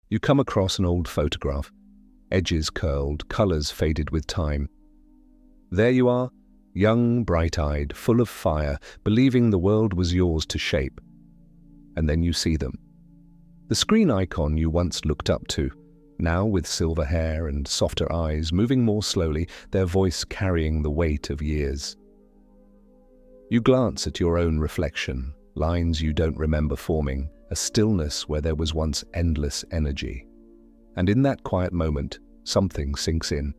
You come across an old photograph, edges curled, colors faded with time. There you are, young, bright-eyed, full of fire, believing the world was yours to shape. And then you see them. The screen icon you once looked up to, now with silver hair and softer eyes, moving more slowly, their voice carrying the weight of years. You glance at your own reflection, lines you don't remember forming, a stillness where there was once endless energy. And in that quiet moment, something sinks in.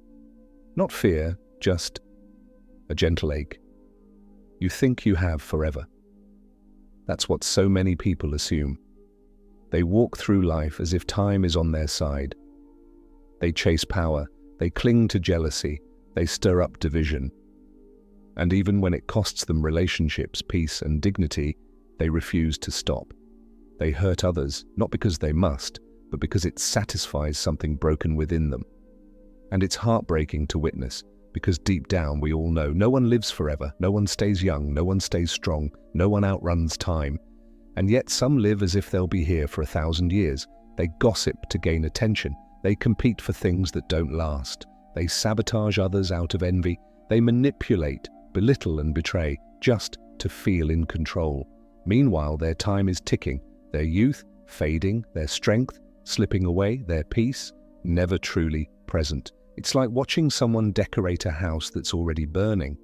Not fear, just a gentle ache. You think you have forever. That's what so many people assume. They walk through life as if time is on their side. They chase power, they cling to jealousy, they stir up division. And even when it costs them relationships, peace, and dignity, they refuse to stop. They hurt others, not because they must, but because it satisfies something broken within them. And it's heartbreaking to witness, because deep down we all know no one lives forever, no one stays young, no one stays strong, no one outruns time. And yet some live as if they'll be here for 1,000 years. They gossip to gain attention. They compete for things that don't last. They sabotage others out of envy. They manipulate, belittle and betray, just to feel in control. Meanwhile, their time is ticking, their youth fading, their strength slipping away, their peace never truly present. It's like watching someone decorate a house that's already burning.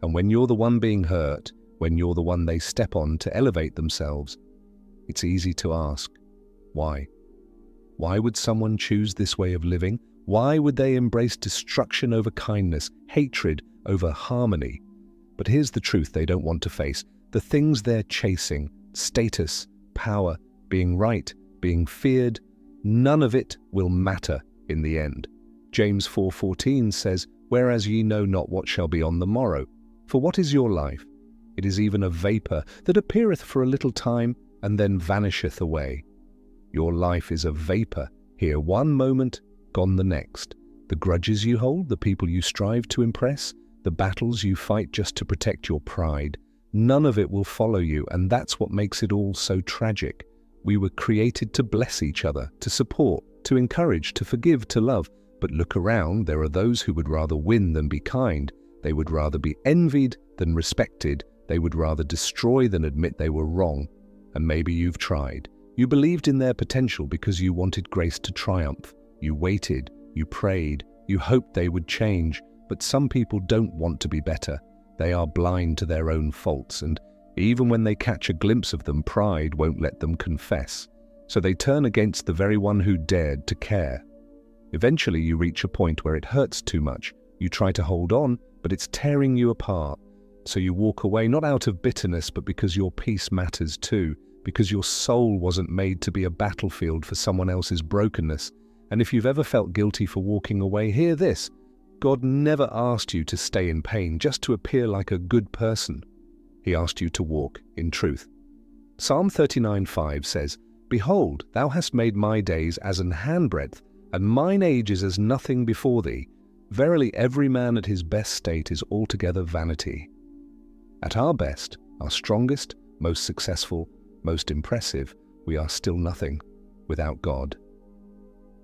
And when you're the one being hurt, when you're the one they step on to elevate themselves, it's easy to ask, why? Why would someone choose this way of living? Why would they embrace destruction over kindness, hatred over harmony? But here's the truth they don't want to face. The things they're chasing, status, power, being right, being feared, none of it will matter in the end. James 4:14 says, "Whereas ye know not what shall be on the morrow. For what is your life? It is even a vapour that appeareth for a little time, and then vanisheth away." Your life is a vapour, here one moment, gone the next. The grudges you hold, the people you strive to impress, the battles you fight just to protect your pride, none of it will follow you, and that's what makes it all so tragic. We were created to bless each other, to support, to encourage, to forgive, to love. But look around, there are those who would rather win than be kind. They would rather be envied than respected. They would rather destroy than admit they were wrong. And maybe you've tried. You believed in their potential because you wanted grace to triumph. You waited, you prayed, you hoped they would change. But some people don't want to be better. They are blind to their own faults, and even when they catch a glimpse of them, pride won't let them confess. So they turn against the very one who dared to care. Eventually you reach a point where it hurts too much. You try to hold on, but it's tearing you apart. So you walk away, not out of bitterness, but because your peace matters too, because your soul wasn't made to be a battlefield for someone else's brokenness. And if you've ever felt guilty for walking away, hear this. God never asked you to stay in pain just to appear like a good person. He asked you to walk in truth. Psalm 39:5 says, "Behold, thou hast made my days as an handbreadth, and mine age is as nothing before thee. Verily every man at his best state is altogether vanity." At our best, our strongest, most successful, most impressive, we are still nothing without God.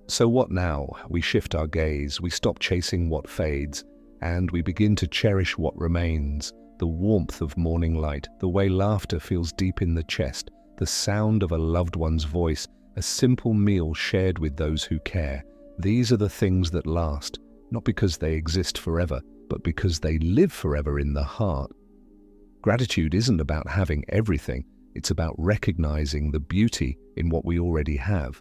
So what now? We shift our gaze, we stop chasing what fades, and we begin to cherish what remains. The warmth of morning light, the way laughter feels deep in the chest, the sound of a loved one's voice, a simple meal shared with those who care. These are the things that last, not because they exist forever, but because they live forever in the heart. Gratitude isn't about having everything, it's about recognizing the beauty in what we already have.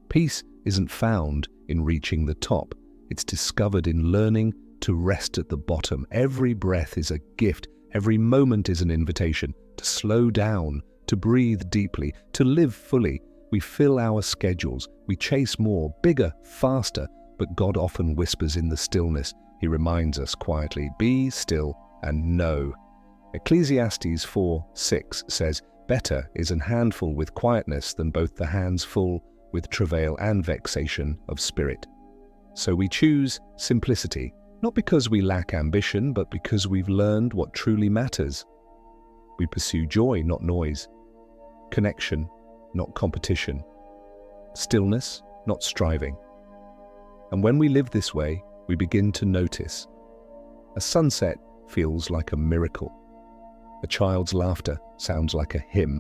Peace isn't found in reaching the top, it's discovered in learning to rest at the bottom. Every breath is a gift, every moment is an invitation to slow down, to breathe deeply, to live fully. We fill our schedules, we chase more, bigger, faster, but God often whispers in the stillness. He reminds us quietly, be still and know. Ecclesiastes 4:6 says, "Better is an handful with quietness than both the hands full with travail and vexation of spirit." So we choose simplicity, not because we lack ambition, but because we've learned what truly matters. We pursue joy, not noise, connection, not competition, stillness, not striving. And when we live this way, we begin to notice. A sunset feels like a miracle. A child's laughter sounds like a hymn.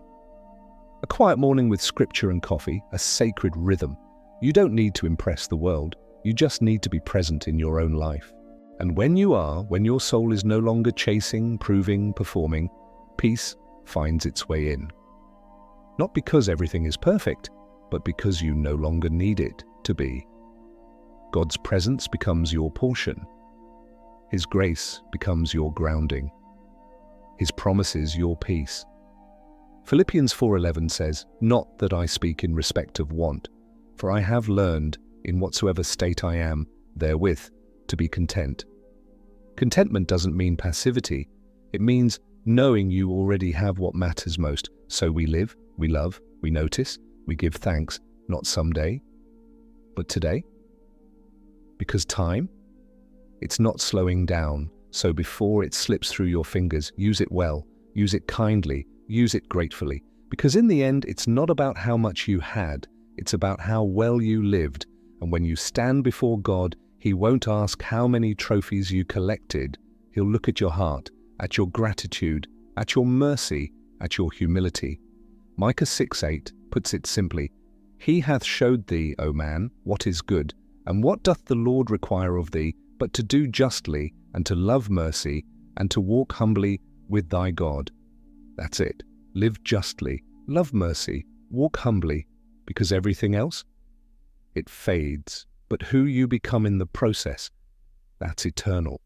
A quiet morning with scripture and coffee, a sacred rhythm. You don't need to impress the world. You just need to be present in your own life. And when you are, when your soul is no longer chasing, proving, performing, peace finds its way in. Not because everything is perfect, but because you no longer need it to be. God's presence becomes your portion. His grace becomes your grounding. His promises your peace. Philippians 4:11 says, "Not that I speak in respect of want, for I have learned, in whatsoever state I am, therewith, to be content." Contentment doesn't mean passivity. It means knowing you already have what matters most. So we live, we love, we notice, we give thanks, not someday, but today. Because time, it's not slowing down. So before it slips through your fingers, use it well, use it kindly, use it gratefully. Because in the end, it's not about how much you had, it's about how well you lived. And when you stand before God, He won't ask how many trophies you collected. He'll look at your heart, at your gratitude, at your mercy, at your humility. Micah 6:8 puts it simply, "He hath showed thee, O man, what is good, and what doth the Lord require of thee, but to do justly, and to love mercy, and to walk humbly with thy God." That's it. Live justly, love mercy, walk humbly, because everything else, it fades. But who you become in the process, that's eternal.